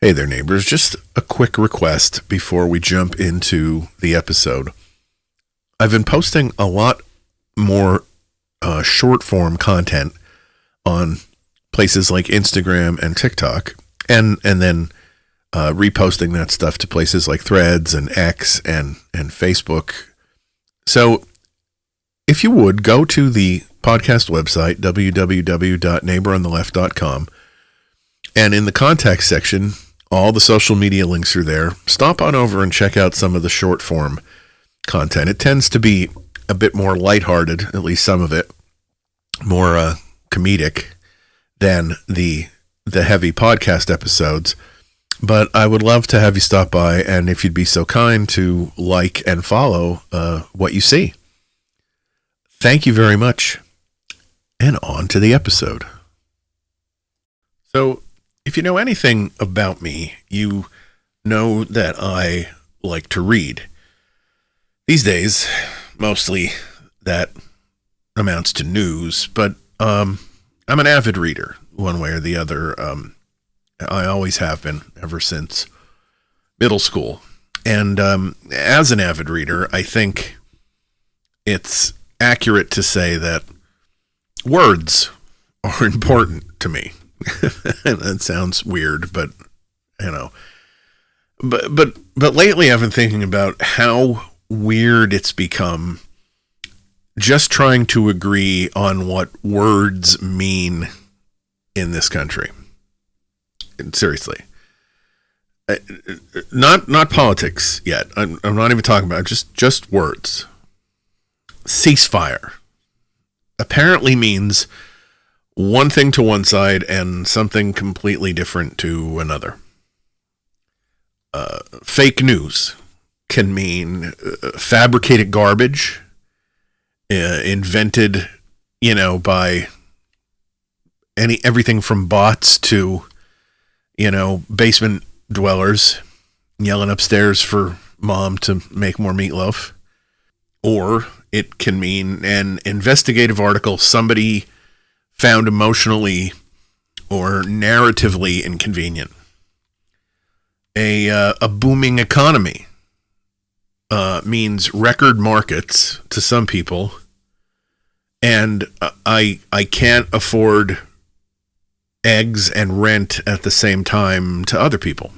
Hey there, neighbors. Just a quick request before we jump into the episode. I've been posting a lot more short form content on places like Instagram and TikTok, and then reposting that stuff to places like Threads and X and Facebook. So if you would, go to the podcast website, www.neighborontheleft.com, and in the contact section, all the social media links are there. Stop on over and check out some of the short form content. It tends to be a bit more lighthearted, at least some of it, more comedic than the heavy podcast episodes. But I would love to have you stop by, and if you'd be so kind to like and follow what you see. Thank you very much. And on to the episode. So, if you know anything about me, you know that I like to read. These days, mostly that amounts to news, but I'm an avid reader, one way or the other. I always have been, ever since middle school. And as an avid reader, I think it's accurate to say that words are important to me. That sounds weird, but but lately I've been thinking about how weird it's become just trying to agree on what words mean in this country. Seriously, not politics yet. I'm not even talking about just words. Ceasefire apparently means one thing to one side and something completely different to another. Fake news can mean fabricated garbage, invented, by everything from bots to, basement dwellers yelling upstairs for mom to make more meatloaf. Or it can mean an investigative article somebody found emotionally or narratively inconvenient. A booming economy means record markets to some people, and I can't afford eggs and rent at the same time to other people.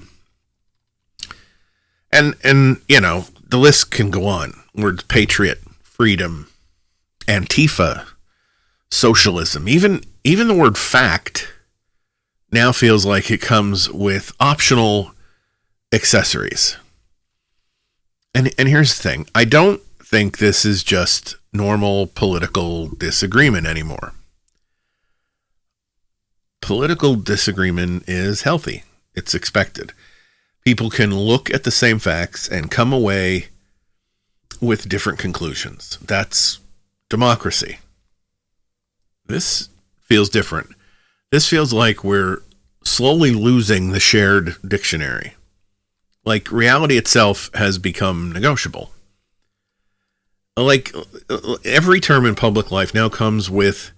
And the list can go on. Words patriot, freedom, Antifa, socialism, even the word fact now feels like it comes with optional accessories. And here's the thing. I don't think this is just normal political disagreement anymore. Political disagreement is healthy. It's expected. People can look at the same facts and come away with different conclusions. That's democracy. This feels different. This feels like we're slowly losing the shared dictionary. Like reality itself has become negotiable. Like every term in public life now comes with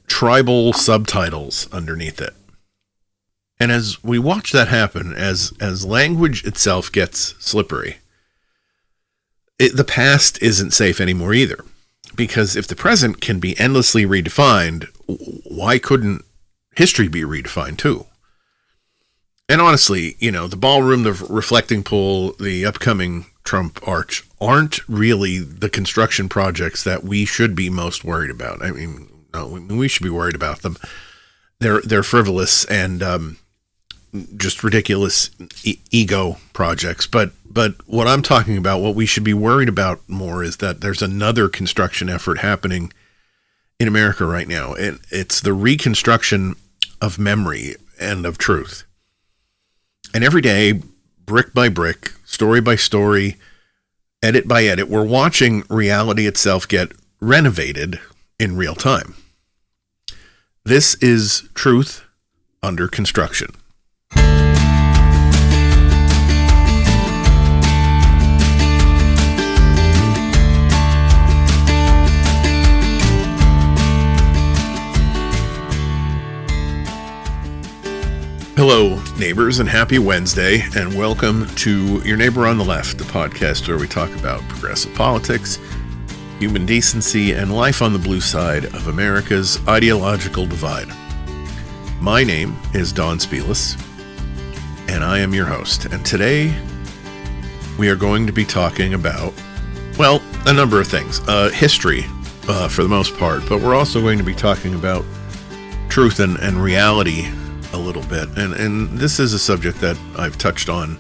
tribal subtitles underneath it. And as we watch that happen, as language itself gets slippery, the past isn't safe anymore either. Because if the present can be endlessly redefined, why couldn't history be redefined too? And honestly, the ballroom, the reflecting pool, the upcoming Trump arch aren't really the construction projects that we should be most worried about. I mean, no, we should be worried about them. They're frivolous and just ridiculous ego projects. But what I'm talking about, what we should be worried about more is that there's another construction effort happening in America right now. It's the reconstruction of memory and of truth. And every day, brick by brick, story by story, edit by edit, we're watching reality itself get renovated in real time. This is truth under construction. Hello, neighbors, and happy Wednesday, and welcome to Your Neighbor on the Left, the podcast where we talk about progressive politics, human decency, and life on the blue side of America's ideological divide. My name is Don Spielis, and I am your host. And today, we are going to be talking about, well, a number of things. History, for the most part, but we're also going to be talking about truth and reality a little bit. And this is a subject that I've touched on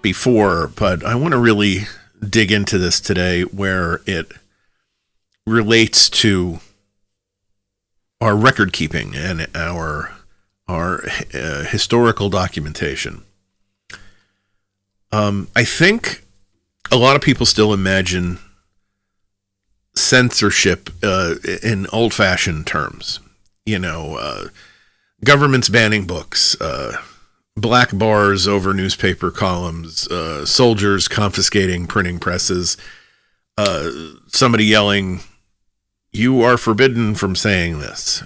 before, but I want to really dig into this today where it relates to our record keeping and our historical documentation. I think a lot of people still imagine censorship in old-fashioned terms. Governments banning books, black bars over newspaper columns, soldiers confiscating printing presses, somebody yelling, "You are forbidden from saying this."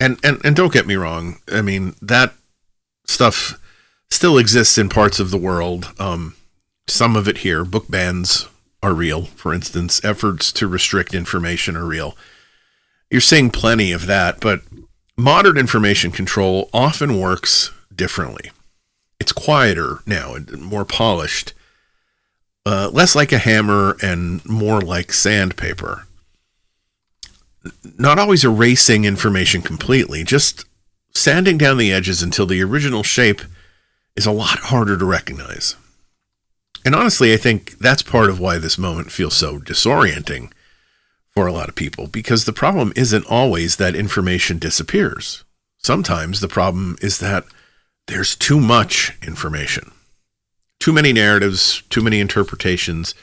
And don't get me wrong, I mean, that stuff still exists in parts of the world. Some of it here, book bans are real, for instance. Efforts to restrict information are real. You're seeing plenty of that, but modern information control often works differently. It's quieter now and more polished, less like a hammer and more like sandpaper. Not always erasing information completely, just sanding down the edges until the original shape is a lot harder to recognize. And honestly, I think that's part of why this moment feels so disorienting for a lot of people, because the problem isn't always that information disappears. Sometimes the problem is that there's too much information, too many narratives, too many interpretations,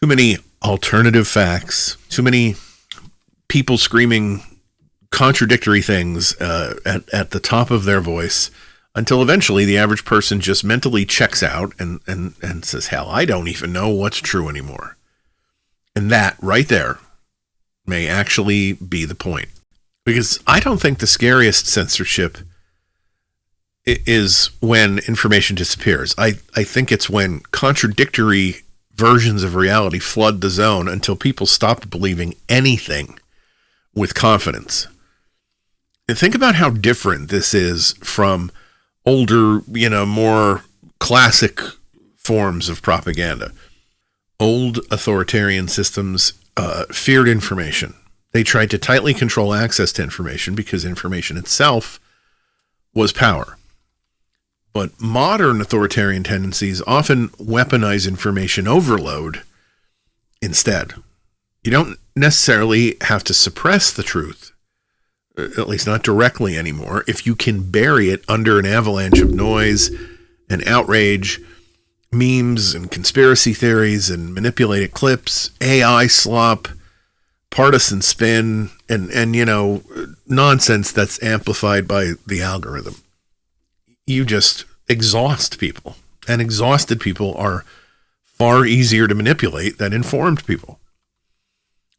too many alternative facts, too many people screaming contradictory things at the top of their voice, until eventually the average person just mentally checks out and says, hell, I don't even know what's true anymore. And that right there may actually be the point. Because I don't think the scariest censorship is when information disappears. I think it's when contradictory versions of reality flood the zone until people stop believing anything with confidence. And think about how different this is from older, more classic forms of propaganda. Old authoritarian systems feared information. They tried to tightly control access to information because information itself was power. But modern authoritarian tendencies often weaponize information overload instead. You don't necessarily have to suppress the truth, at least not directly anymore, if you can bury it under an avalanche of noise and outrage, memes and conspiracy theories and manipulated clips, AI slop, partisan spin, and nonsense that's amplified by the algorithm. You just exhaust people, and exhausted people are far easier to manipulate than informed people.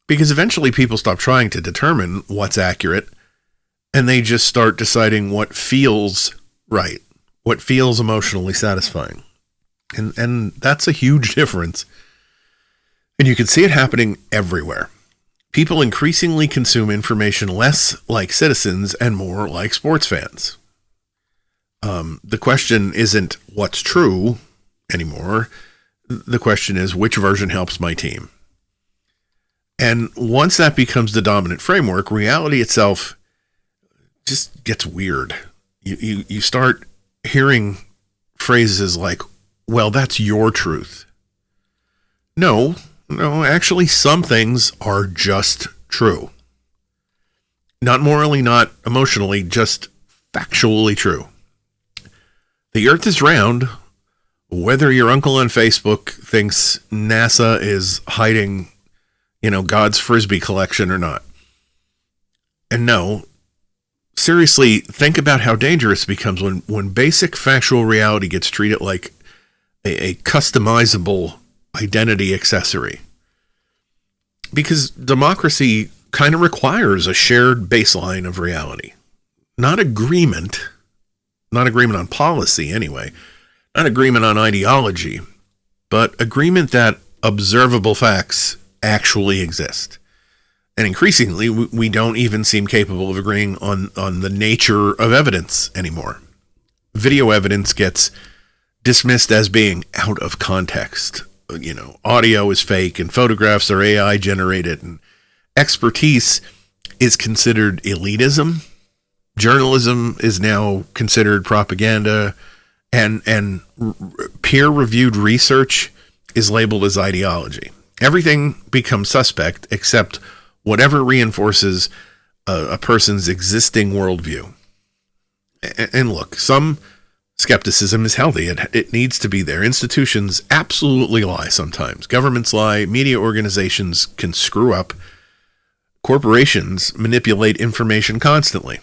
Because eventually people stop trying to determine what's accurate, and they just start deciding what feels right, what feels emotionally satisfying. And that's a huge difference. And you can see it happening everywhere. People increasingly consume information less like citizens and more like sports fans. The question isn't what's true anymore. The question is which version helps my team. And once that becomes the dominant framework, reality itself just gets weird. You start hearing phrases like, well, that's your truth. No, actually some things are just true. Not morally, not emotionally, just factually true. The earth is round, whether your uncle on Facebook thinks NASA is hiding, God's Frisbee collection or not. And no, seriously, think about how dangerous it becomes when basic factual reality gets treated like a customizable identity accessory. Because democracy kind of requires a shared baseline of reality. not agreement on policy anyway, not agreement on ideology, but agreement that observable facts actually exist. And increasingly, we don't even seem capable of agreeing on the nature of evidence anymore. Video evidence gets dismissed as being out of context. Audio is fake and photographs are AI generated, and expertise is considered elitism. Journalism is now considered propaganda, and peer-reviewed research is labeled as ideology. Everything becomes suspect except whatever reinforces a person's existing worldview. And look, some skepticism is healthy. It needs to be there. Institutions absolutely lie sometimes. Governments lie. Media organizations can screw up. Corporations manipulate information constantly.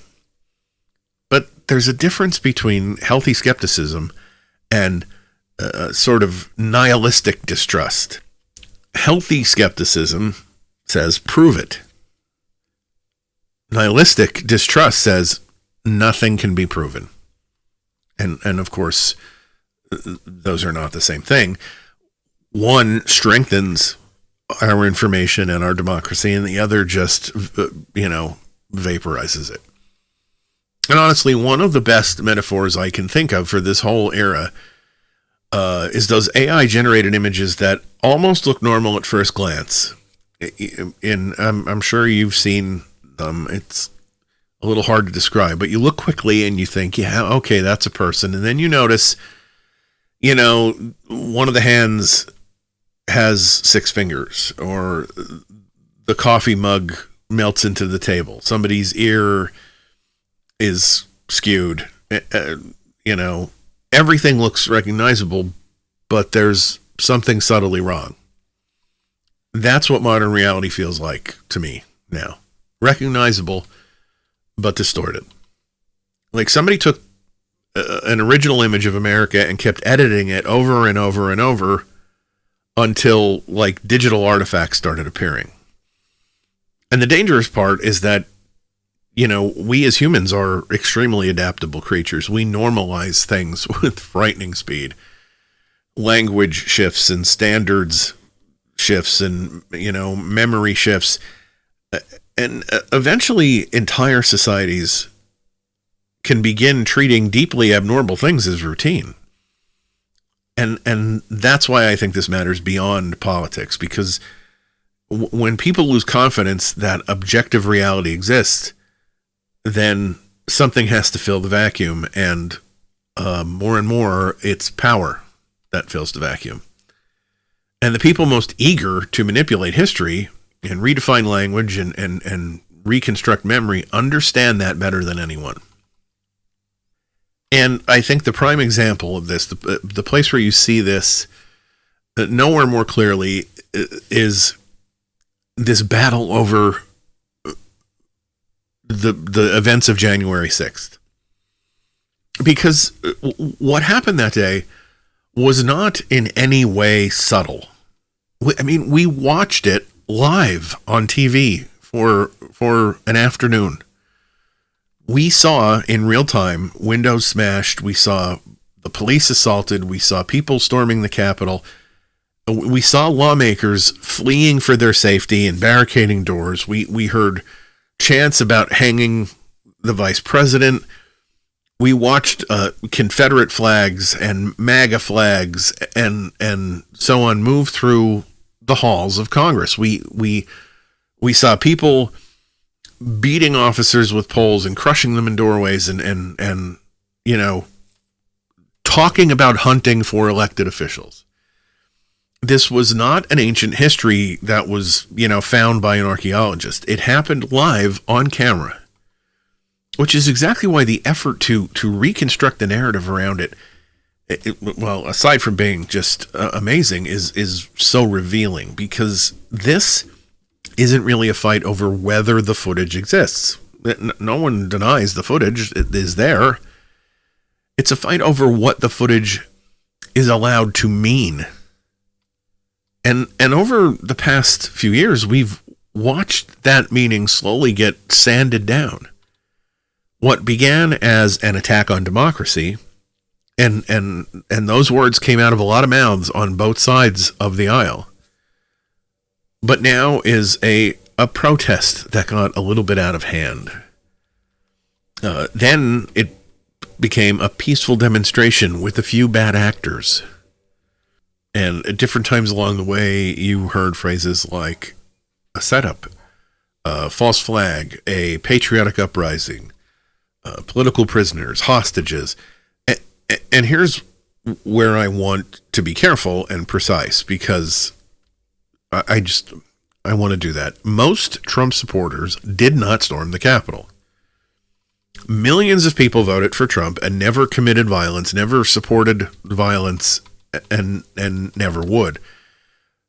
But there's a difference between healthy skepticism and sort of nihilistic distrust. Healthy skepticism says, prove it. Nihilistic distrust says, nothing can be proven. And of course, those are not the same thing. One strengthens our information and our democracy, and the other just, vaporizes it. And honestly, one of the best metaphors I can think of for this whole era is those AI-generated images that almost look normal at first glance. I'm sure you've seen them. It's a little hard to describe, but you look quickly and you think, yeah, okay, that's a person. And then you notice, one of the hands has 6 fingers, or the coffee mug melts into the table. Somebody's ear is skewed. Everything looks recognizable, but there's something subtly wrong. That's what modern reality feels like to me now. Recognizable, but distorted. Like somebody took an original image of America and kept editing it over and over and over until digital artifacts started appearing. And the dangerous part is that, we as humans are extremely adaptable creatures. We normalize things with frightening speed. Language shifts and standards shifts and, memory shifts. And eventually entire societies can begin treating deeply abnormal things as routine. And that's why I think this matters beyond politics, because when people lose confidence that objective reality exists, then something has to fill the vacuum, and more, it's power that fills the vacuum. And the people most eager to manipulate history and redefine language and reconstruct memory understand that better than anyone. And I think the prime example of this, the place where you see this nowhere more clearly, is this battle over the events of January 6th. Because what happened that day was not in any way subtle. We watched it live on TV for an afternoon. We saw in real time windows smashed. We saw the police assaulted. We saw people storming the Capitol. We saw lawmakers fleeing for their safety and barricading doors. We heard chants about hanging the vice president. We watched Confederate flags and MAGA flags and so on move through the halls of Congress. We saw people beating officers with poles and crushing them in doorways and talking about hunting for elected officials. This was not an ancient history that was, found by an archaeologist. It happened live on camera, which is exactly why the effort to reconstruct the narrative around it, aside from being just amazing, is so revealing, because this isn't really a fight over whether the footage exists. No one denies the footage is there. It's a fight over what the footage is allowed to mean. And over the past few years, we've watched that meaning slowly get sanded down. What began as an attack on democracy, and those words came out of a lot of mouths on both sides of the aisle, but now is a protest that got a little bit out of hand. Then it became a peaceful demonstration with a few bad actors. And at different times along the way, you heard phrases like a setup, a false flag, a patriotic uprising, political prisoners, hostages. And here's where I want to be careful and precise, because I want to do that. Most Trump supporters did not storm the Capitol. Millions of people voted for Trump and never committed violence, never supported violence, and never would.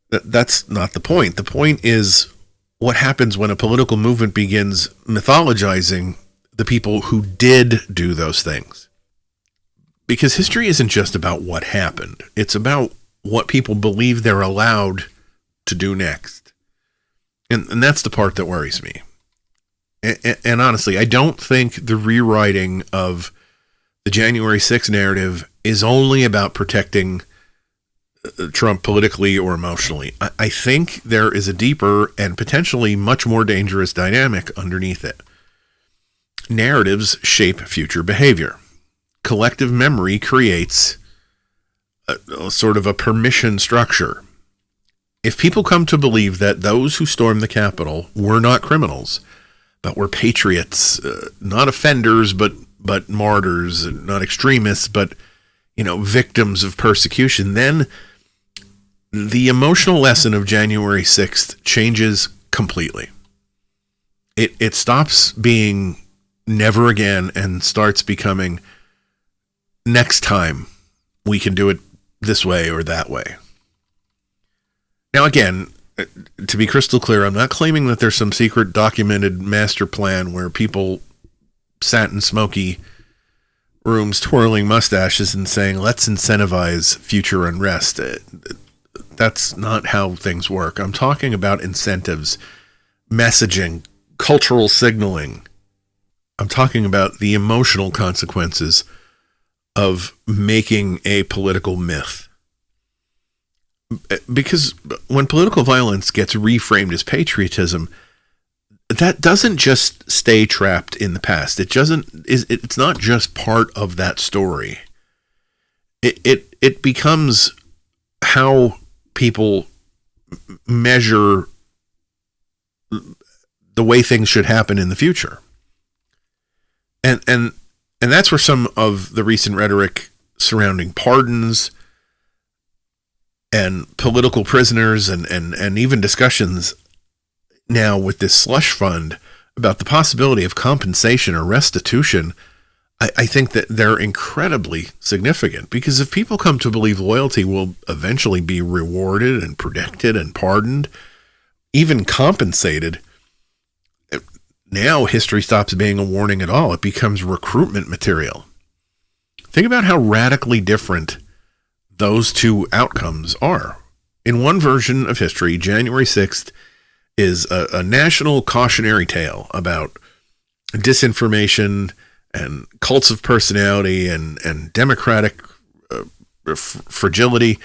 That's not the point. The point is what happens when a political movement begins mythologizing the people who did do those things. Because history isn't just about what happened. It's about what people believe they're allowed to do next. And that's the part that worries me. And honestly, I don't think the rewriting of the January 6th narrative is only about protecting Trump politically or emotionally. I think there is a deeper and potentially much more dangerous dynamic underneath it. Narratives shape future behavior. Collective memory creates a sort of a permission structure. If people come to believe that those who stormed the Capitol were not criminals, but were patriots, not offenders, but martyrs, not extremists, but, victims of persecution, then the emotional lesson of January 6th changes completely. It stops being never again and starts becoming next time we can do it this way or that way. Now, again, to be crystal clear, I'm not claiming that there's some secret documented master plan where people sat in smoky rooms twirling mustaches and saying, let's incentivize future unrest. That's not how things work. I'm talking about incentives, messaging, cultural signaling. I'm talking about the emotional consequences of making a political myth. Because when political violence gets reframed as patriotism, that doesn't just stay trapped in the past. It's not just part of that story. It becomes how people measure the way things should happen in the future. And that's where some of the recent rhetoric surrounding pardons and political prisoners and even discussions now with this slush fund about the possibility of compensation or restitution, I think that they're incredibly significant, because if people come to believe loyalty will eventually be rewarded and protected and pardoned, even compensated, now history stops being a warning at all. It becomes recruitment material. Think about how radically different those two outcomes are. In one version of history, January 6th is a national cautionary tale about disinformation and cults of personality and democratic fragility.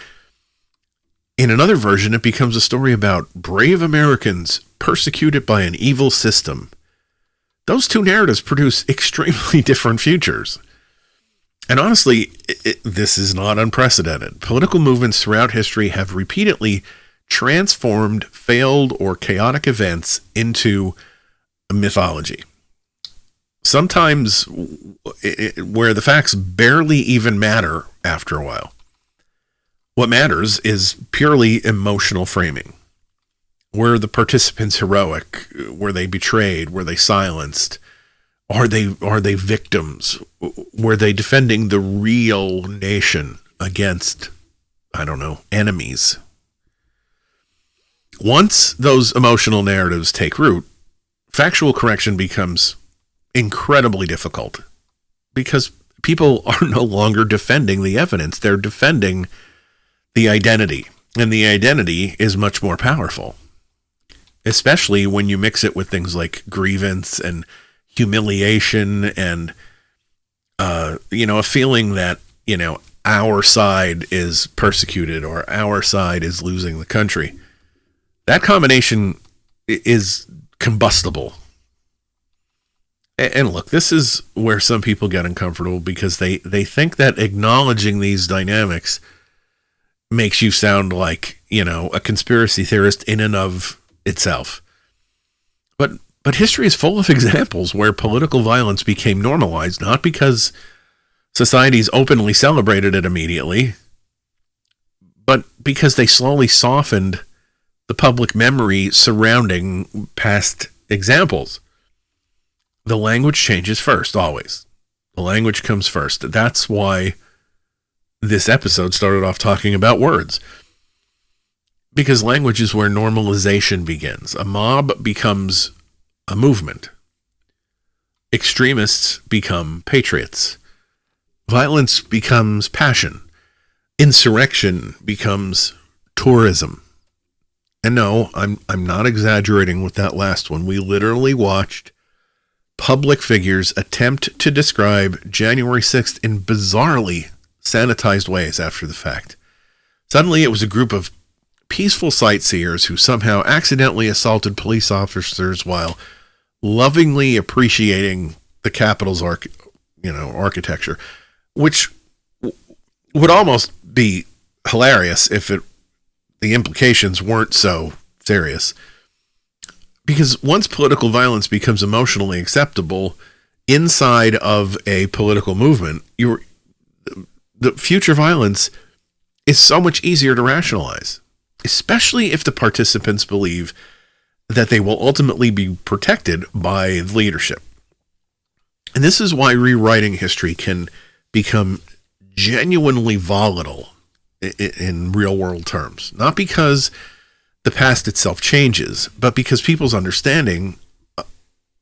In another version, it becomes a story about brave Americans persecuted by an evil system. Those two narratives produce extremely different futures. And honestly, this is not unprecedented. Political movements throughout history have repeatedly transformed failed or chaotic events into mythology. Sometimes where the facts barely even matter after a while. What matters is purely emotional framing. Were the participants heroic? Were they betrayed? Were they silenced? Are they victims? Were they defending the real nation against, enemies? Once those emotional narratives take root, factual correction becomes incredibly difficult, because people are no longer defending the evidence. They're defending the identity, and the identity is much more powerful, especially when you mix it with things like grievance and humiliation and, a feeling that, our side is persecuted or our side is losing the country. That combination is combustible. And look, this is where some people get uncomfortable because they think that acknowledging these dynamics makes you sound like, a conspiracy theorist in and of itself. But history is full of examples where political violence became normalized, not because societies openly celebrated it immediately, but because they slowly softened the public memory surrounding past examples. The language changes first, always. The language comes first. That's why this episode started off talking about words. Because language is where normalization begins. A mob becomes a movement. Extremists become patriots. Violence becomes passion. Insurrection becomes tourism. And no, I'm not exaggerating with that last one. We literally watched public figures attempt to describe January 6th in bizarrely sanitized ways after the fact. Suddenly it was a group of peaceful sightseers who somehow accidentally assaulted police officers while lovingly appreciating the Capitol's architecture, which would almost be hilarious if the implications weren't so serious. Because once political violence becomes emotionally acceptable inside of a political movement, the future violence is so much easier to rationalize, especially if the participants believe that they will ultimately be protected by leadership. And this is why rewriting history can become genuinely volatile in real world terms. Not because the past itself changes, but because people's understanding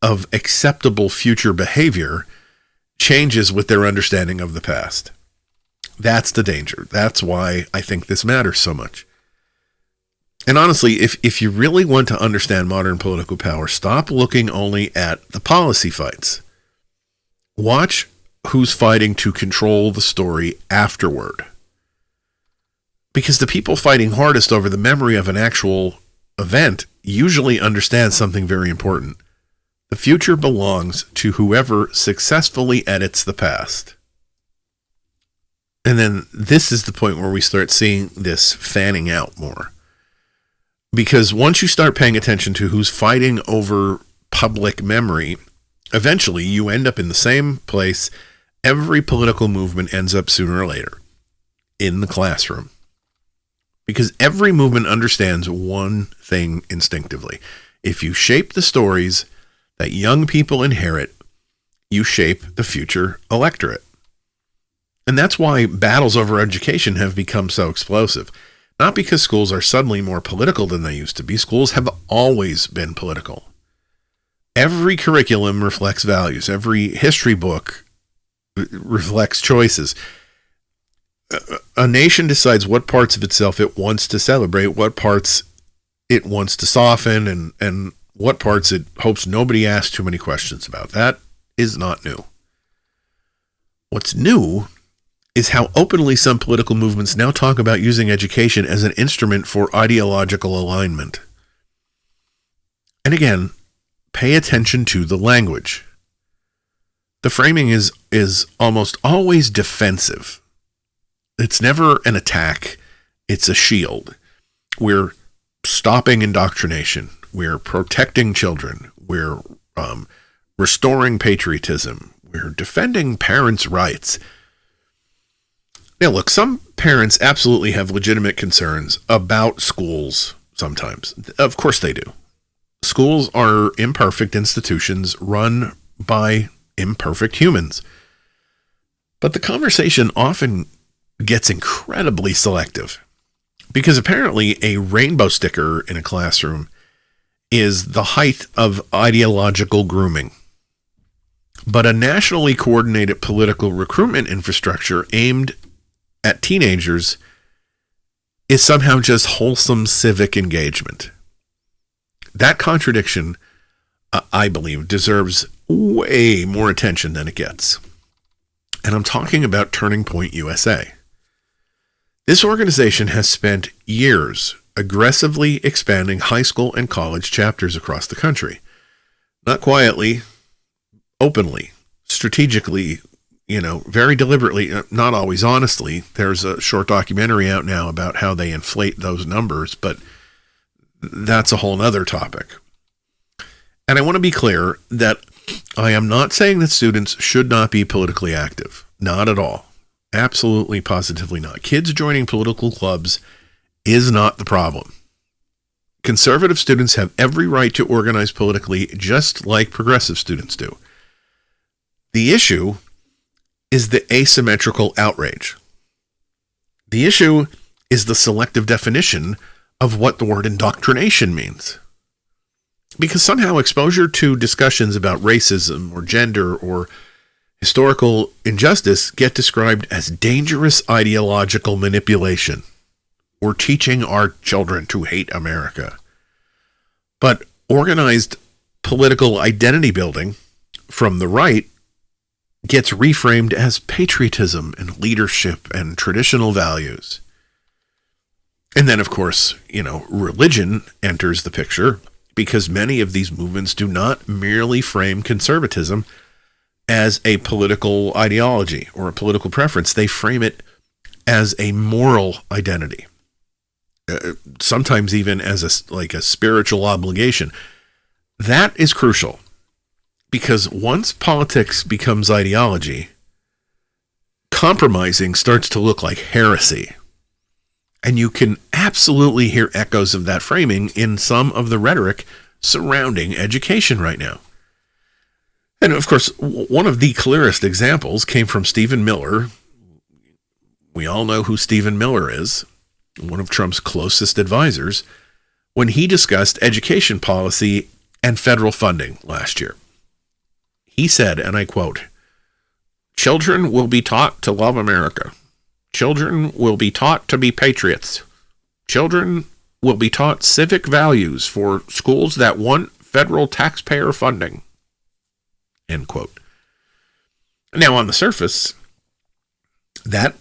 of acceptable future behavior changes with their understanding of the past. That's the danger. That's why I think this matters so much. And honestly, if you really want to understand modern political power, stop looking only at the policy fights. Watch who's fighting to control the story afterward. Because the people fighting hardest over the memory of an actual event usually understand something very important. The future belongs to whoever successfully edits the past. And then this is the point where we start seeing this fanning out more. Because once you start paying attention to who's fighting over public memory, eventually you end up in the same place every political movement ends up sooner or later, in the classroom. Because every movement understands one thing instinctively. If you shape the stories that young people inherit, you shape the future electorate. And that's why battles over education have become so explosive. Not because schools are suddenly more political than they used to be. Schools have always been political. Every curriculum reflects values. Every history book reflects choices. A nation decides what parts of itself it wants to celebrate, what parts it wants to soften, and what parts it hopes nobody asks too many questions about. That is not new. What's new is how openly some political movements now talk about using education as an instrument for ideological alignment. And again, pay attention to the language. The framing is almost always defensive. It's never an attack. It's a shield. We're stopping indoctrination. We're protecting children. We're restoring patriotism. We're defending parents' rights. Now, look, some parents absolutely have legitimate concerns about schools sometimes. Of course they do. Schools are imperfect institutions run by imperfect humans. But the conversation often gets incredibly selective because apparently a rainbow sticker in a classroom is the height of ideological grooming. But a nationally coordinated political recruitment infrastructure aimed at teenagers is somehow just wholesome civic engagement. That contradiction, I believe, deserves way more attention than it gets. And I'm talking about Turning Point USA. This organization has spent years aggressively expanding high school and college chapters across the country. Not quietly, openly, strategically, very deliberately, not always honestly. There's a short documentary out now about how they inflate those numbers, but that's a whole nother topic. And I want to be clear that I am not saying that students should not be politically active. Not at all. Absolutely, positively not. Kids joining political clubs is not the problem. Conservative students have every right to organize politically, just like progressive students do. The issue is the asymmetrical outrage. The issue is the selective definition of what the word indoctrination means. Because somehow exposure to discussions about racism or gender or historical injustice get described as dangerous ideological manipulation or teaching our children to hate America. But organized political identity building from the right gets reframed as patriotism and leadership and traditional values. And then, of course, religion enters the picture, because many of these movements do not merely frame conservatism as a political ideology or a political preference. They frame it as a moral identity, sometimes even as a spiritual obligation. That is crucial, because once politics becomes ideology, compromising starts to look like heresy. And you can absolutely hear echoes of that framing in some of the rhetoric surrounding education right now. And of course, one of the clearest examples came from Stephen Miller. We all know who Stephen Miller is, one of Trump's closest advisors, when he discussed education policy and federal funding last year. He said, and I quote, "Children will be taught to love America. Children will be taught to be patriots. Children will be taught civic values for schools that want federal taxpayer funding." End quote. Now, on the surface, that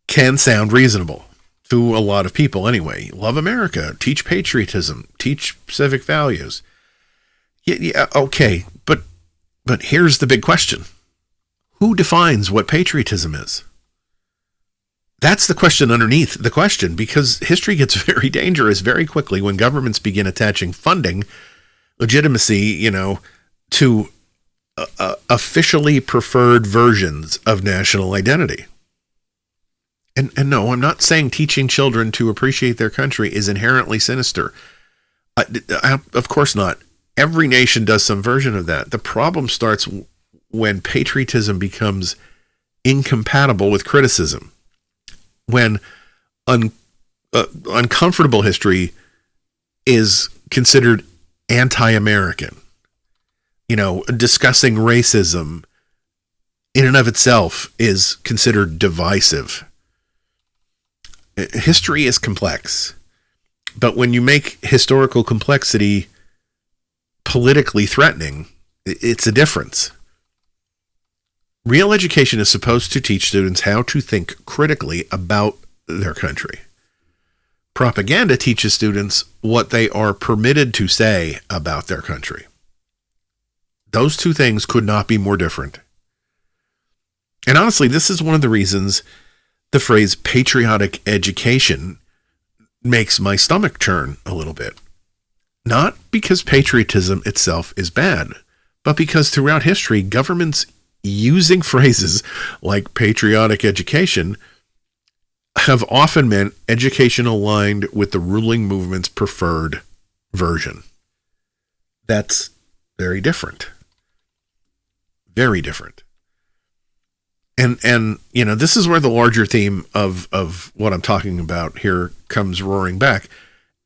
can sound reasonable to a lot of people anyway. Love America, teach patriotism, teach civic values. Yeah, okay, but here's the big question. Who defines what patriotism is? That's the question underneath the question, because history gets very dangerous very quickly when governments begin attaching funding, legitimacy, to officially preferred versions of national identity. And no, I'm not saying teaching children to appreciate their country is inherently sinister. Of course not. Every nation does some version of that. The problem starts when patriotism becomes incompatible with criticism. When uncomfortable history is considered anti-American. Discussing racism in and of itself is considered divisive. History is complex, but when you make historical complexity politically threatening, it's a difference. Real education is supposed to teach students how to think critically about their country. Propaganda teaches students what they are permitted to say about their country. Those two things could not be more different. And honestly, this is one of the reasons the phrase patriotic education makes my stomach churn a little bit. Not because patriotism itself is bad, but because throughout history, governments using phrases like patriotic education have often meant education aligned with the ruling movement's preferred version. That's very different. Very different. And this is where the larger theme of what I'm talking about here comes roaring back.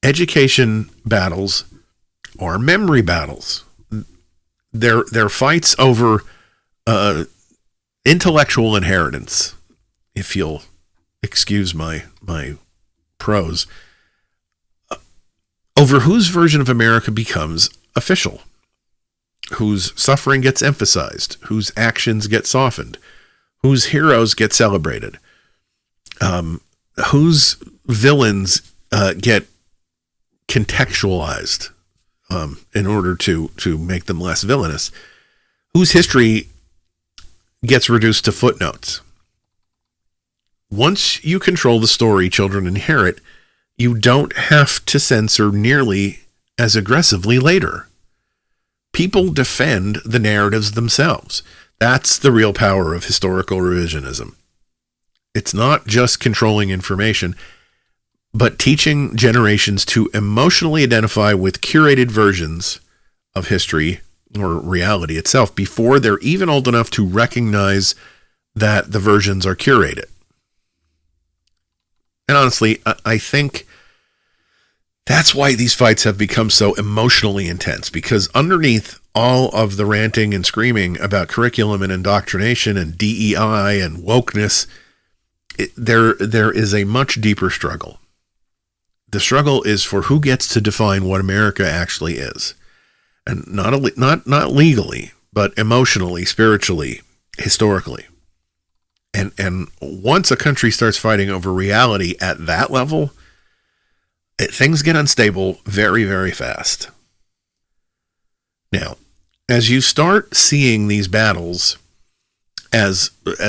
Education battles are memory battles. They're fights over intellectual inheritance, if you'll excuse my prose, over whose version of America becomes official. whose suffering gets emphasized, whose actions get softened, whose heroes get celebrated, whose villains get contextualized in order to make them less villainous, whose history gets reduced to footnotes. Once you control the story children inherit, you don't have to censor nearly as aggressively later. People defend the narratives themselves. That's the real power of historical revisionism. It's not just controlling information, but teaching generations to emotionally identify with curated versions of history or reality itself before they're even old enough to recognize that the versions are curated. And honestly, I think that's why these fights have become so emotionally intense, because underneath all of the ranting and screaming about curriculum and indoctrination and DEI and wokeness, there is a much deeper struggle. The struggle is for who gets to define what America actually is. And not legally, but emotionally, spiritually, historically. And once a country starts fighting over reality at that level, things get unstable very, very fast. Now, as you start seeing these battles as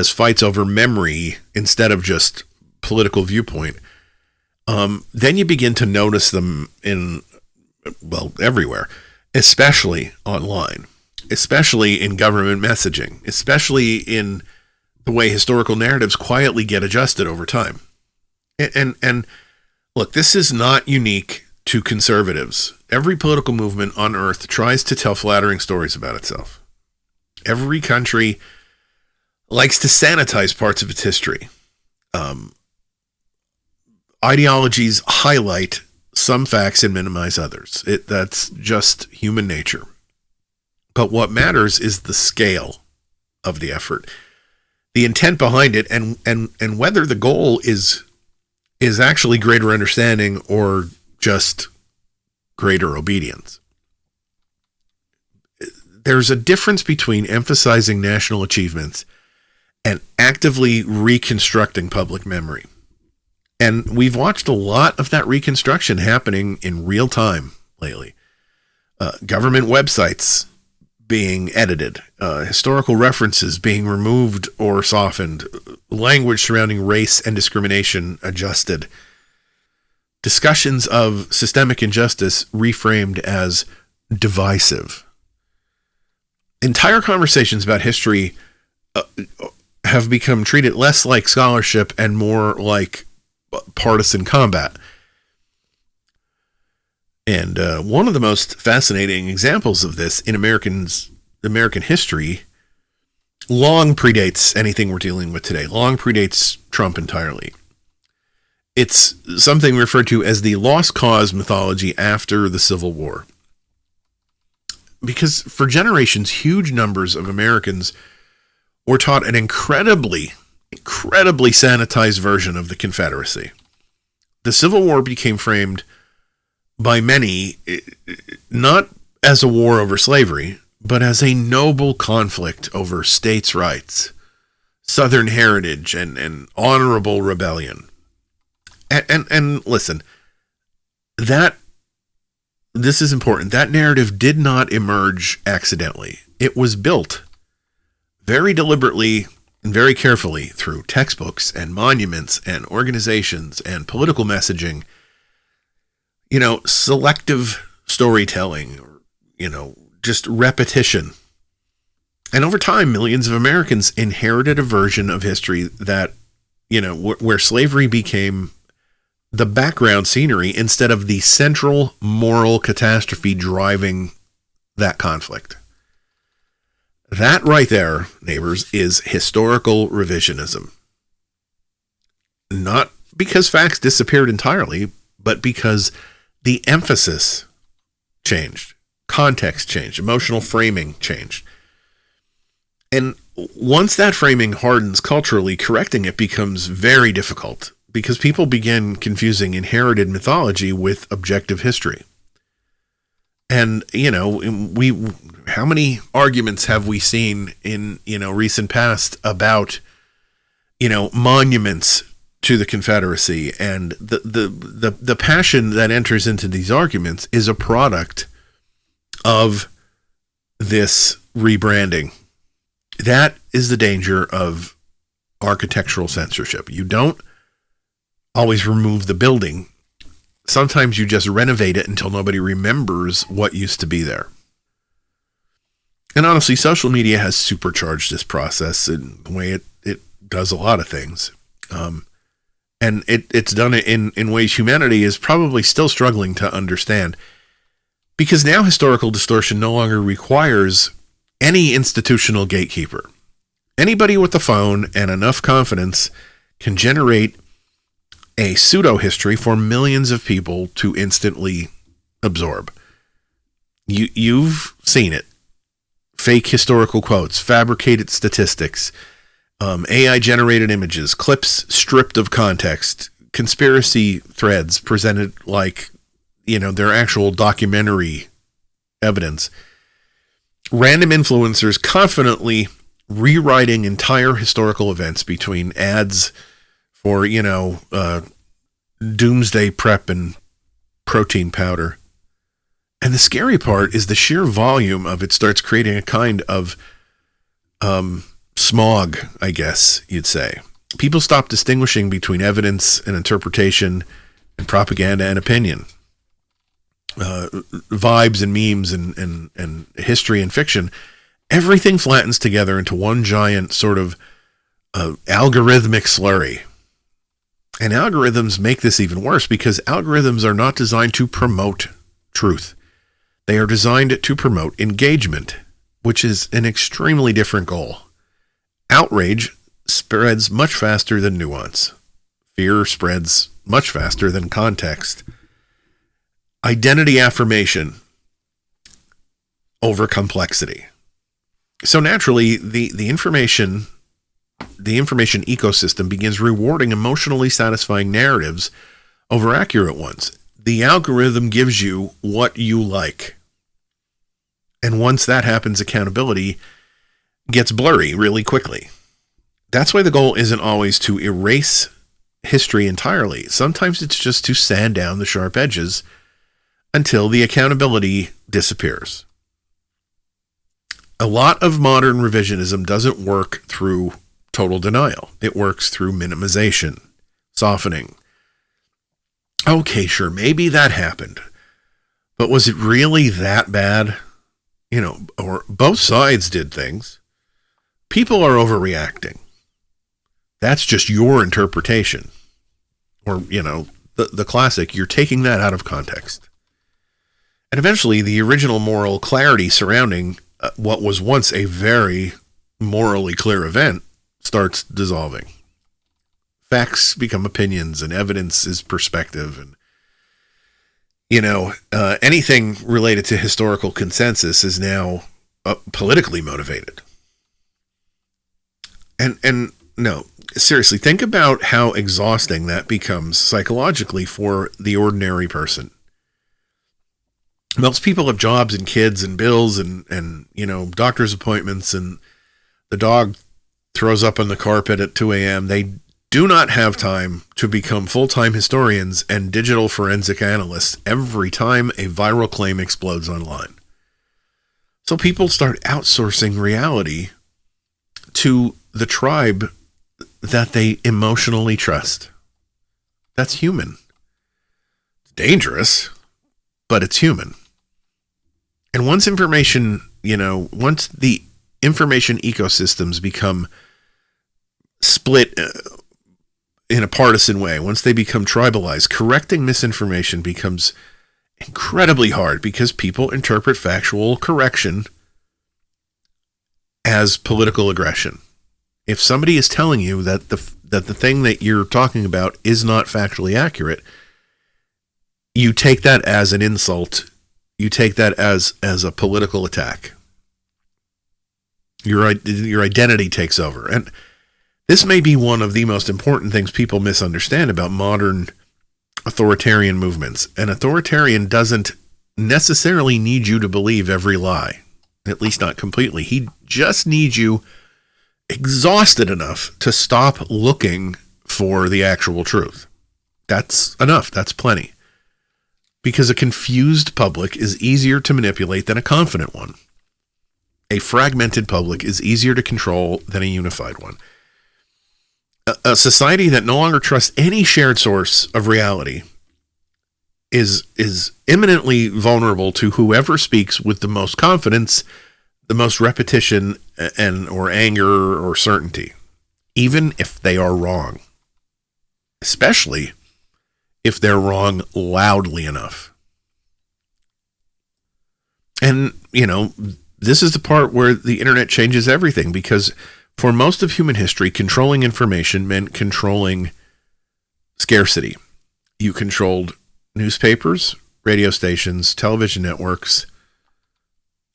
fights over memory instead of just political viewpoint, then you begin to notice them everywhere, especially online, especially in government messaging, especially in the way historical narratives quietly get adjusted over time. And look, this is not unique to conservatives. Every political movement on earth tries to tell flattering stories about itself. Every country likes to sanitize parts of its history. Ideologies highlight some facts and minimize others. That's just human nature. But what matters is the scale of the effort, the intent behind it, and whether the goal is actually greater understanding or just greater obedience. There's a difference between emphasizing national achievements and actively reconstructing public memory. And we've watched a lot of that reconstruction happening in real time lately. Government websites being edited, historical references being removed or softened, language surrounding race and discrimination adjusted, discussions of systemic injustice reframed as divisive. Entire conversations about history have become treated less like scholarship and more like partisan combat. And one of the most fascinating examples of this in American history long predates anything we're dealing with today, long predates Trump entirely. It's something referred to as the lost cause mythology after the Civil War. Because for generations, huge numbers of Americans were taught an incredibly sanitized version of the Confederacy. The Civil War became framed by many not as a war over slavery, but as a noble conflict over states' rights, Southern heritage, and honorable rebellion. And listen, this is important. That narrative did not emerge accidentally. It was built very deliberately and very carefully through textbooks and monuments and organizations and political messaging, selective storytelling, or, just repetition. And over time, millions of Americans inherited a version of history that, where slavery became the background scenery instead of the central moral catastrophe driving that conflict. That right there, neighbors, is historical revisionism. Not because facts disappeared entirely, but because the emphasis changed, context changed, emotional framing changed. And once that framing hardens culturally, correcting it becomes very difficult because people begin confusing inherited mythology with objective history. And, how many arguments have we seen in, recent past about, monuments to the Confederacy, and the passion that enters into these arguments is a product of this rebranding. That is the danger of architectural censorship. You don't always remove the building. Sometimes you just renovate it until nobody remembers what used to be there. And honestly, social media has supercharged this process in the way it does a lot of things. And it's done it in ways humanity is probably still struggling to understand. Because now historical distortion no longer requires any institutional gatekeeper. Anybody with a phone and enough confidence can generate a pseudo-history for millions of people to instantly absorb. You've seen it. Fake historical quotes, fabricated statistics, AI-generated images, clips stripped of context, conspiracy threads presented like, their actual documentary evidence. Random influencers confidently rewriting entire historical events between ads for, doomsday prep and protein powder. And the scary part is the sheer volume of it starts creating a kind of smog, I guess you'd say. People stop distinguishing between evidence and interpretation and propaganda and opinion. Vibes and memes and history and fiction, everything flattens together into one giant sort of algorithmic slurry. And algorithms make this even worse because algorithms are not designed to promote truth. They are designed to promote engagement, which is an extremely different goal. Outrage spreads much faster than nuance. Fear spreads much faster than context. Identity affirmation over complexity. So naturally, the information ecosystem begins rewarding emotionally satisfying narratives over accurate ones. The algorithm gives you what you like. And once that happens, accountability gets blurry really quickly. That's why the goal isn't always to erase history entirely. Sometimes it's just to sand down the sharp edges until the accountability disappears. A lot of modern revisionism doesn't work through total denial. It works through minimization, softening. Okay, sure, maybe that happened. But was it really that bad? Or both sides did things. People are overreacting. That's just your interpretation. Or, the classic, you're taking that out of context. And eventually, the original moral clarity surrounding what was once a very morally clear event starts dissolving. Facts become opinions and evidence is perspective. And, anything related to historical consensus is now politically motivated. And no, seriously, think about how exhausting that becomes psychologically for the ordinary person. Most people have jobs and kids and bills and doctor's appointments, and the dog throws up on the carpet at 2 a.m. They do not have time to become full-time historians and digital forensic analysts every time a viral claim explodes online. So people start outsourcing reality to the tribe that they emotionally trust. That's human. It's dangerous, but it's human. And once the information ecosystems become split in a partisan way, once they become tribalized, correcting misinformation becomes incredibly hard because people interpret factual correction as political aggression. If somebody is telling you that the thing that you're talking about is not factually accurate, you take that as an insult. You take that as a political attack. Your identity takes over. And this may be one of the most important things people misunderstand about modern authoritarian movements. An authoritarian doesn't necessarily need you to believe every lie, at least not completely. He just needs you exhausted enough to stop looking for the actual truth. That's enough. That's plenty. Because a confused public is easier to manipulate than a confident one. A fragmented public is easier to control than a unified one. A society that no longer trusts any shared source of reality is imminently vulnerable to whoever speaks with the most confidence, the most repetition, and or anger or certainty, even if they are wrong. Especially if they're wrong loudly enough. And, this is the part where the internet changes everything, because for most of human history, controlling information meant controlling scarcity. You controlled newspapers, radio stations, television networks,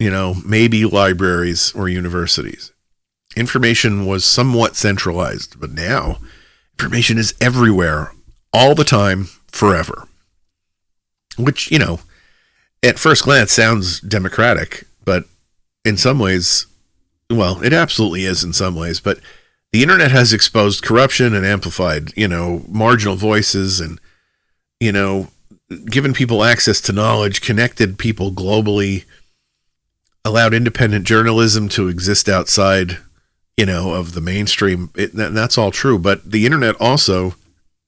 maybe libraries or universities. Information was somewhat centralized, but now information is everywhere, all the time, forever. Which, at first glance sounds democratic, but in some ways, well, it absolutely is in some ways, but the internet has exposed corruption and amplified, marginal voices and, given people access to knowledge, connected people globally, allowed independent journalism to exist outside, of the mainstream. That's all true. But the internet also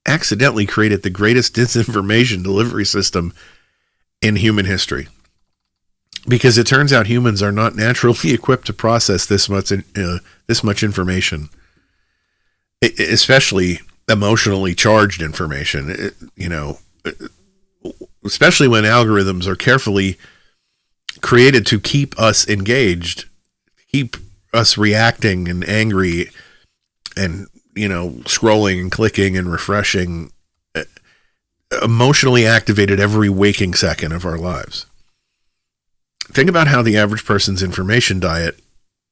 accidentally created the greatest disinformation delivery system in human history. Because it turns out humans are not naturally equipped to process this much information, especially emotionally charged information. Especially when algorithms are carefully created to keep us engaged, keep us reacting and angry, and scrolling and clicking and refreshing, emotionally activated every waking second of our lives. Think about how the average person's information diet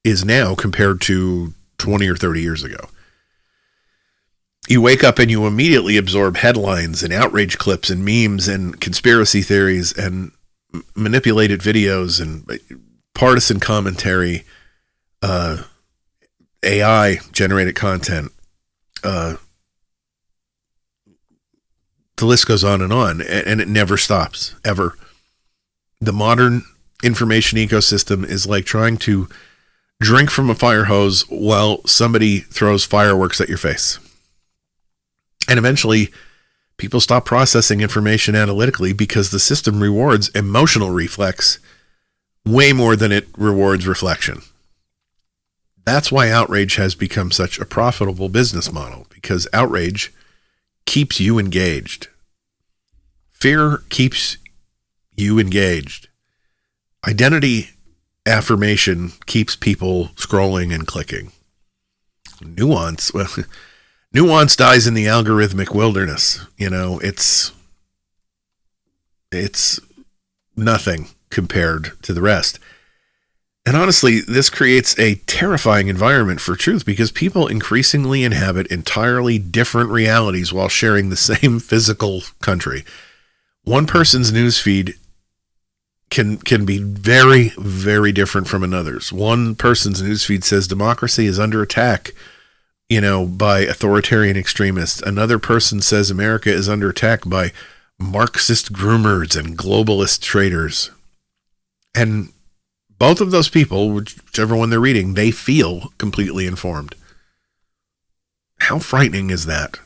is now compared to 20 or 30 years ago. You wake up and you immediately absorb headlines and outrage clips and memes and conspiracy theories and manipulated videos and partisan commentary, AI generated content. The list goes on, and it never stops, ever. The modern information ecosystem is like trying to drink from a fire hose while somebody throws fireworks at your face. And eventually, people stop processing information analytically because the system rewards emotional reflex way more than it rewards reflection. That's why outrage has become such a profitable business model, because outrage keeps you engaged. Fear keeps you engaged. Identity affirmation keeps people scrolling and clicking. Nuance dies in the algorithmic wilderness. It's nothing compared to the rest. And honestly, this creates a terrifying environment for truth, because people increasingly inhabit entirely different realities while sharing the same physical country. One person's newsfeed can be very, very different from another's. One person's newsfeed says democracy is under attack, by authoritarian extremists. Another person says America is under attack by Marxist groomers and globalist traders. And both of those people, whichever one they're reading, they feel completely informed. How frightening is that?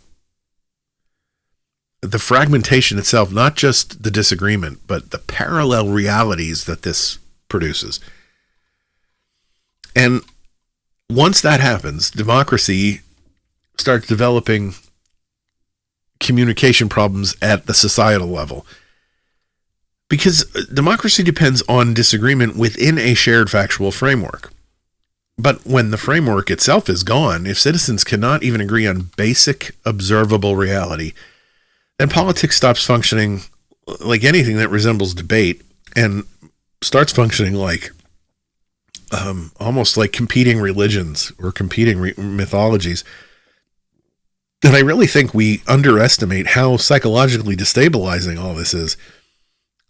The fragmentation itself, not just the disagreement, but the parallel realities that this produces. And once that happens, democracy starts developing communication problems at the societal level. Because democracy depends on disagreement within a shared factual framework. But when the framework itself is gone, if citizens cannot even agree on basic observable reality, then politics stops functioning like anything that resembles debate and starts functioning like almost like competing religions or competing mythologies. And I really think we underestimate how psychologically destabilizing all this is.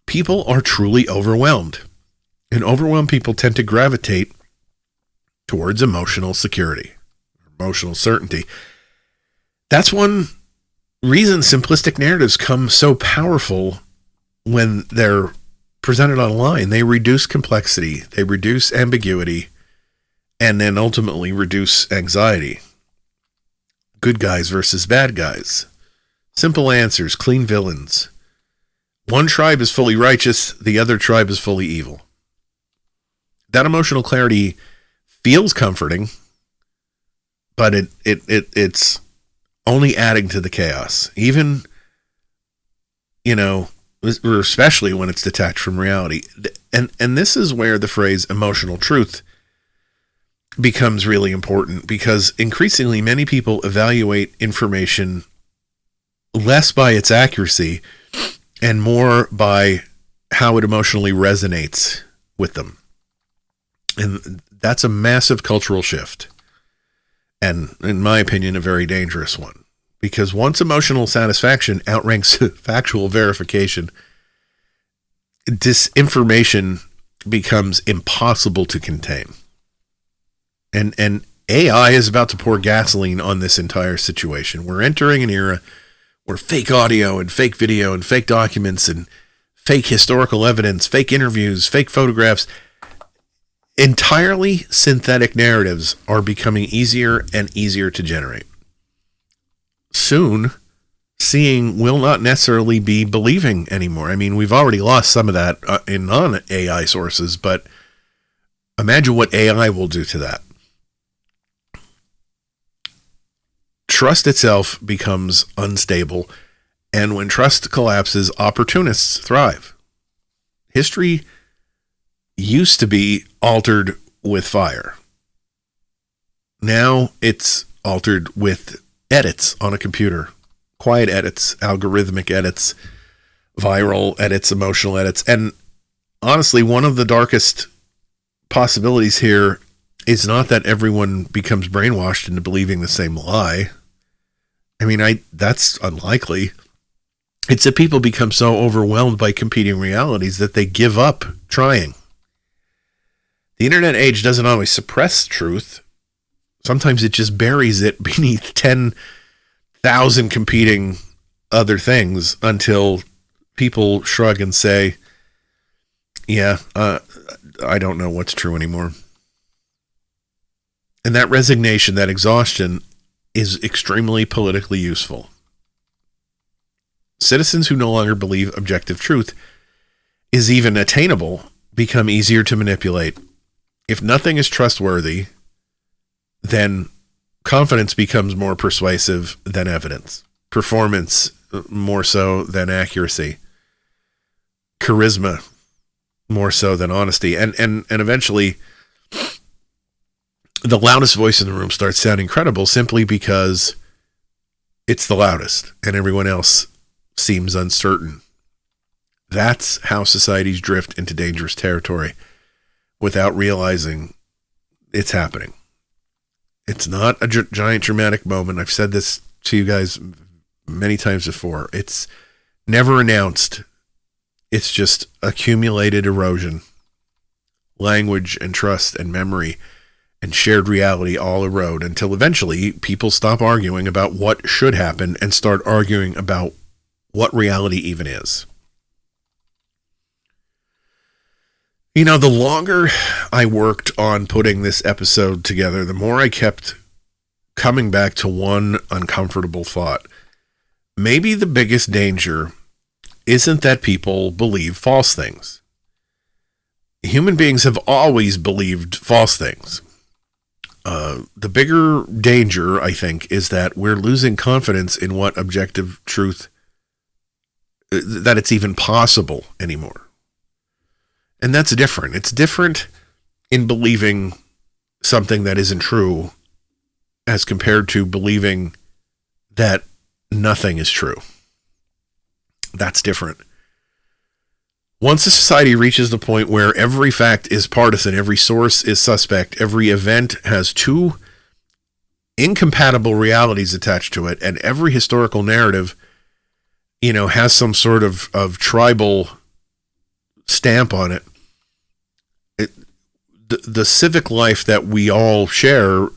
people are truly overwhelmed. And overwhelmed people tend to gravitate towards emotional security, emotional certainty. That's one reason simplistic narratives come so powerful when they're presented online. They reduce complexity, they reduce ambiguity, and then ultimately reduce anxiety. Good guys versus bad guys. Simple answers, clean villains. One tribe is fully righteous, the other tribe is fully evil. That emotional clarity feels comforting, but it's only adding to the chaos. Even, especially when it's detached from reality. And this is where the phrase emotional truth becomes really important, because increasingly many people evaluate information less by its accuracy and more by how it emotionally resonates with them. And that's a massive cultural shift. And in my opinion, a very dangerous one. Because once emotional satisfaction outranks factual verification, disinformation becomes impossible to contain. And AI is about to pour gasoline on this entire situation. We're entering an era where fake audio and fake video and fake documents and fake historical evidence, fake interviews, fake photographs, entirely synthetic narratives are becoming easier and easier to generate. Soon, seeing will not necessarily be believing anymore. I mean, we've already lost some of that in non-AI sources, but imagine what AI will do to that. Trust itself becomes unstable, and when trust collapses, opportunists thrive. History used to be altered with fire. Now it's altered with edits on a computer. Quiet edits, algorithmic edits, viral edits, emotional edits. And honestly, one of the darkest possibilities here is not that everyone becomes brainwashed into believing the same lie. I mean, that's unlikely. It's that people become so overwhelmed by competing realities that they give up trying. The internet age doesn't always suppress truth. Sometimes it just buries it beneath 10,000 competing other things until people shrug and say, yeah, I don't know what's true anymore. And that resignation, that exhaustion, is extremely politically useful. Citizens who no longer believe objective truth is even attainable become easier to manipulate. If nothing is trustworthy, then confidence becomes more persuasive than evidence. Performance more so than accuracy. Charisma more so than honesty. And eventually, the loudest voice in the room starts sounding credible simply because it's the loudest and everyone else seems uncertain. That's how societies drift into dangerous territory without realizing it's happening. It's not a giant dramatic moment. I've said this to you guys many times before. It's never announced. It's just accumulated erosion. Language and trust and memory and shared reality all erode until eventually people stop arguing about what should happen and start arguing about what reality even is. You know, the longer I worked on putting this episode together, the more I kept coming back to one uncomfortable thought. Maybe the biggest danger isn't that people believe false things. Human beings have always believed false things. The bigger danger, I think, is that we're losing confidence in what objective truth, that it's even possible anymore. And that's different. It's different in believing something that isn't true as compared to believing that nothing is true. That's different. Once a society reaches the point where every fact is partisan, every source is suspect, every event has two incompatible realities attached to it, and every historical narrative, has some sort of tribal stamp on it, the civic life that we all share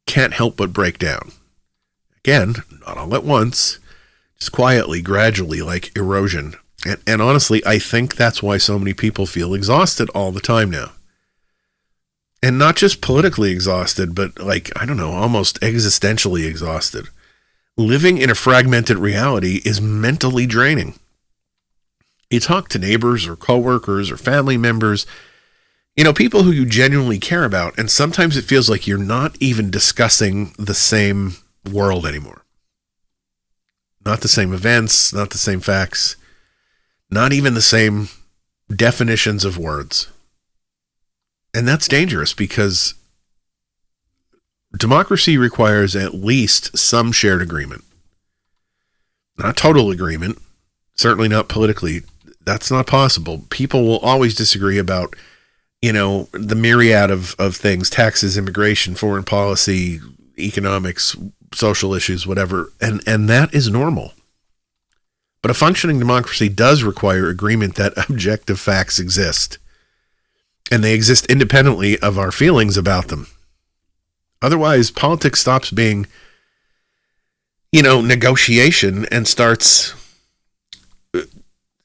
can't help but break down. Again, not all at once, just quietly, gradually, like erosion. And honestly, I think that's why so many people feel exhausted all the time now. And not just politically exhausted, but like, I don't know, almost existentially exhausted. Living in a fragmented reality is mentally draining. You talk to neighbors or coworkers or family members, people who you genuinely care about, and sometimes it feels like you're not even discussing the same world anymore. Not the same events, not the same facts, not even the same definitions of words. And that's dangerous because democracy requires at least some shared agreement. Not total agreement, certainly not politically. That's not possible. People will always disagree about, the myriad of things, taxes, immigration, foreign policy, economics, social issues, whatever. And that is normal. But a functioning democracy does require agreement that objective facts exist. And they exist independently of our feelings about them. Otherwise, politics stops being, negotiation and starts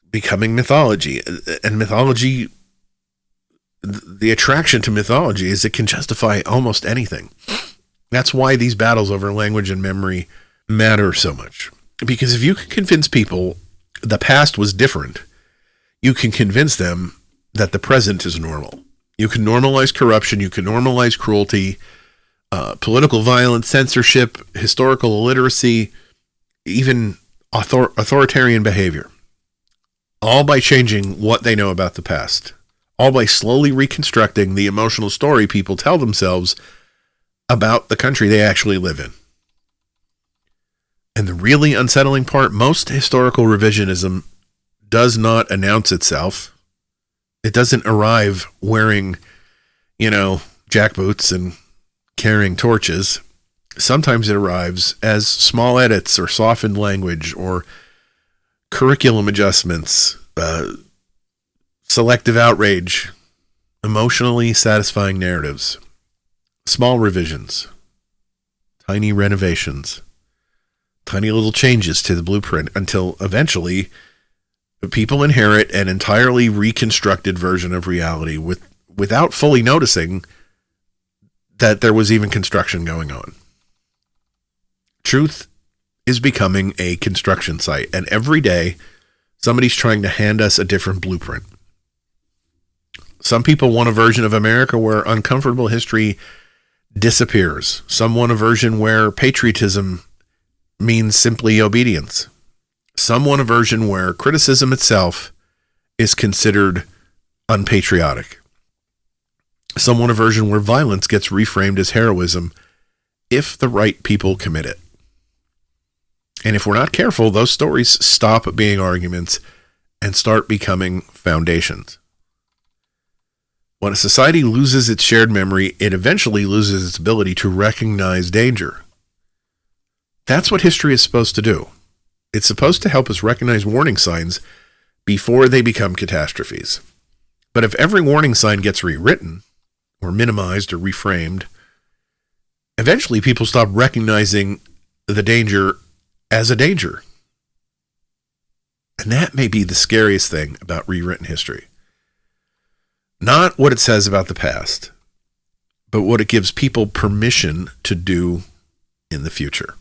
becoming mythology. And mythology, the attraction to mythology is it can justify almost anything. That's why these battles over language and memory matter so much. Because if you can convince people the past was different, you can convince them that the present is normal. You can normalize corruption, you can normalize cruelty, political violence, censorship, historical illiteracy, even authoritarian behavior. All by changing what they know about the past. All by slowly reconstructing the emotional story people tell themselves about the country they actually live in. And the really unsettling part, most historical revisionism does not announce itself. It doesn't arrive wearing, jackboots and carrying torches. Sometimes it arrives as small edits or softened language or curriculum adjustments, selective outrage, emotionally satisfying narratives, small revisions, tiny renovations, tiny little changes to the blueprint until eventually people inherit an entirely reconstructed version of reality without fully noticing that there was even construction going on. Truth is becoming a construction site, and every day somebody's trying to hand us a different blueprint. Some people want a version of America where uncomfortable history disappears. Some want a version where patriotism means simply obedience. Some want a version where criticism itself is considered unpatriotic. Some want a version where violence gets reframed as heroism if the right people commit it. And if we're not careful, those stories stop being arguments and start becoming foundations. When a society loses its shared memory, it eventually loses its ability to recognize danger. That's what history is supposed to do. It's supposed to help us recognize warning signs before they become catastrophes. But if every warning sign gets rewritten, or minimized or reframed, eventually people stop recognizing the danger as a danger. And that may be the scariest thing about rewritten history. Not what it says about the past, but what it gives people permission to do in the future.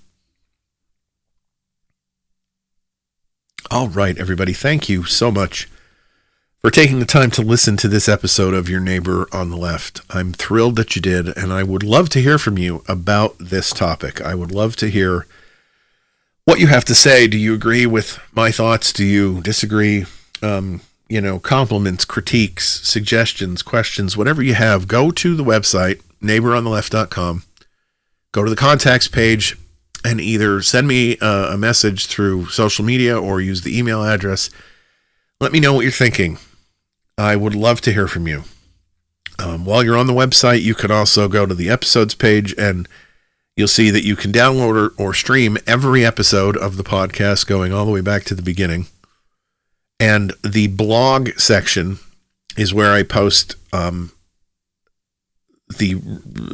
All right, everybody, thank you so much for taking the time to listen to this episode of Your Neighbor on the Left. I'm thrilled that you did, and I would love to hear from you about this topic. I would love to hear what you have to say. Do you agree with my thoughts? Do you disagree? Compliments, critiques, suggestions, questions, whatever you have, go to the website, neighborontheleft.com. Go to the contacts page and either send me a message through social media or use the email address. Let me know what you're thinking. I would love to hear from you. While you're on the website, you can also go to the episodes page and you'll see that you can download or stream every episode of the podcast going all the way back to the beginning. And the blog section is where I post the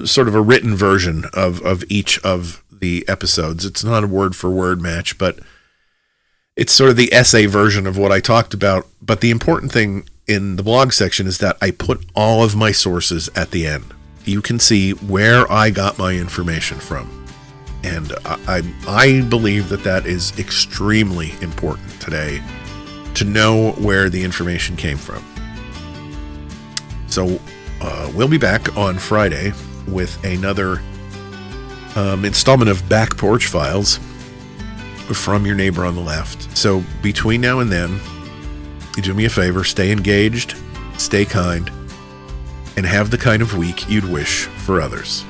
sort of a written version of each of the episodes. It's not a word for word match, but it's sort of the essay version of what I talked about. But the important thing in the blog section is that I put all of my sources at the end. You can see where I got my information from. And I believe that is extremely important today, to know where the information came from. So we'll be back on Friday with another installment of Back Porch Files from your neighbor on the left. So between now and then, you do me a favor, stay engaged, stay kind, and have the kind of week you'd wish for others.